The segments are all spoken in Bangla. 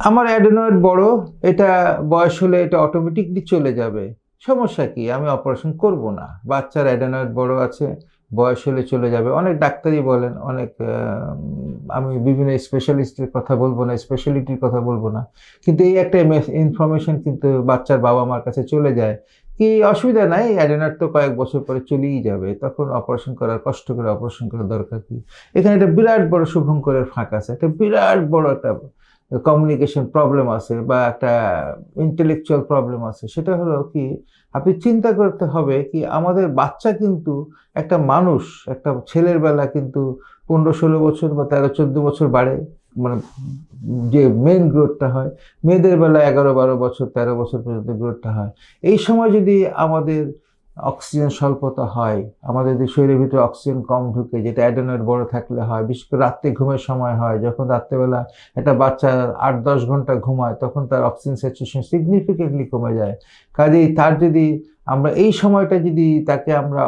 আমার অ্যাডেনয়েড বড়, এটা বয়স হলে এটা অটোমেটিকলি চলে যাবে। সমস্যা কি, আমি অপারেশন করব না। বাচ্চার অ্যাডেনয়েড বড় আছে, বয়স হলে চলে যাবে। অনেক ডাক্তারই বলেন, অনেক আমি বিভিন্ন স্পেশালিস্টের কথা বলবো না, স্পেশালিটির কথা বলবো না, কিন্তু এই একটা ইনফরমেশন কিন্তু বাচ্চার বাবা মার কাছে চলে যায় কি অসুবিধা নাই, অ্যাডেনয়েড তো কয়েক বছর পরে চলেই যাবে, তখন অপারেশন করার, কষ্ট করে অপারেশন করার দরকার কি। এখানে একটা বিরাট বড় শুভঙ্করের ফাঁক আছে, একটা বিরাট বড় একটা কমিউনিকেশন প্রবলেম আছে বা একটা ইন্টেলেকচুয়াল প্রবলেম আছে। সেটা হলো কি, আপনি চিন্তা করতে হবে কি আমাদের বাচ্চা কিন্তু একটা মানুষ, একটা ছেলের বেলা কিন্তু 15-16 বছর বা 13-14 বছর বাড়ে, মানে যে মেন গ্রোথটা হয়। মেয়েদের বেলা 11-12 বছর, 13 বছর পর্যন্ত গ্রোথটা হয়। এই সময় যদি আমাদের অক্সিজেন স্বল্পতা হয়, আমাদের যদি শরীরের ভিতরে অক্সিজেন কম ঢুকে, যেটা অ্যাডেনয়েড বড় থাকলে হয়, বিশেষ করে রাত্রে ঘুমের সময় হয়, যখন রাত্রেবেলা একটা বাচ্চা 8-10 ঘন্টা ঘুমায়, তখন তার অক্সিজেন স্যাচুরেশন সিগনিফিকেন্টলি কমে যায়। কাজেই তার যদি আমরা এই সময়টা যদি তাকে আমরা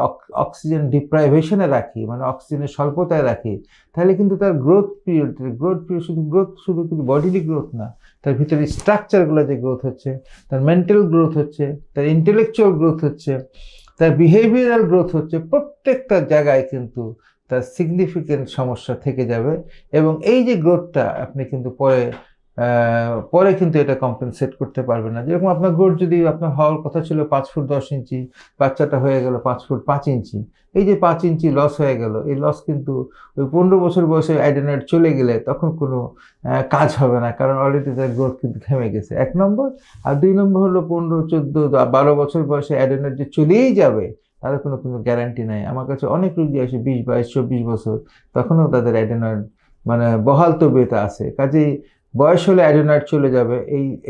অক্সিজেন ডিপ্রাইভেশনে রাখি, মানে অক্সিজেনের স্বল্পতায় রাখি, তাহলে কিন্তু তার গ্রোথ পিরিয়ড শুধু কিন্তু বডিলি গ্রোথ না, তার ভিতরে স্ট্রাকচারগুলো যে গ্রোথ হচ্ছে, তার মেন্টাল গ্রোথ হচ্ছে, তার ইন্টেলেকচুয়াল গ্রোথ হচ্ছে, তার বিহেভিয়ারাল গ্রোথ হচ্ছে, প্রত্যেকটা জায়গায় কিন্তু তার সিগনিফিকেন্ট সমস্যা থেকে যাবে। এবং এই যে গ্রোথটা আপনি কিন্তু পরে কিন্তু এটা কম্পেনসেট করতে পারবে না। যেরকম আপনার গ্রোথ যদি আপনার হওয়ার কথা ছিল 5 ফুট 10 ইঞ্চি, বাচ্চাটা হয়ে গেল 5 ফুট 5 ইঞ্চি, এই যে 5 ইঞ্চি লস হয়ে গেল, এই লস কিন্তু ওই 15 বছর বয়সে অ্যাডেনয়েড চলে গেলে তখন কোনো কাজ হবে না, কারণ অলরেডি তার গ্রোথ কিন্তু থেমে গেছে, 1 নম্বর। আর 2 নম্বর হলো 15, 14, 12 বছর বয়সে অ্যাডেনয়েড যে চলেই যাবে, তার কোনো কোনো গ্যারান্টি নাই। আমার কাছে অনেক রোগী আসে 20, 22, 24 বছর, তখনও তাদের অ্যাডেনয়েড মানে বহাল তবিয়তে আছে। কাজেই বয়স হলে অ্যাডেনয়েড চলে যাবে,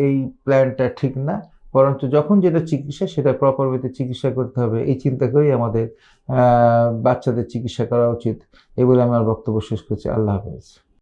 এই প্ল্যানটা ঠিক না। বরঞ্চ যখন যেটা চিকিৎসা, সেটা প্রপার ওয়েতে চিকিৎসা করতে হবে, এই চিন্তা করেই আমাদের বাচ্চাদের চিকিৎসা করা উচিত। এই বলে আমার বক্তব্য শেষ করছি। আল্লাহ হাফেজ।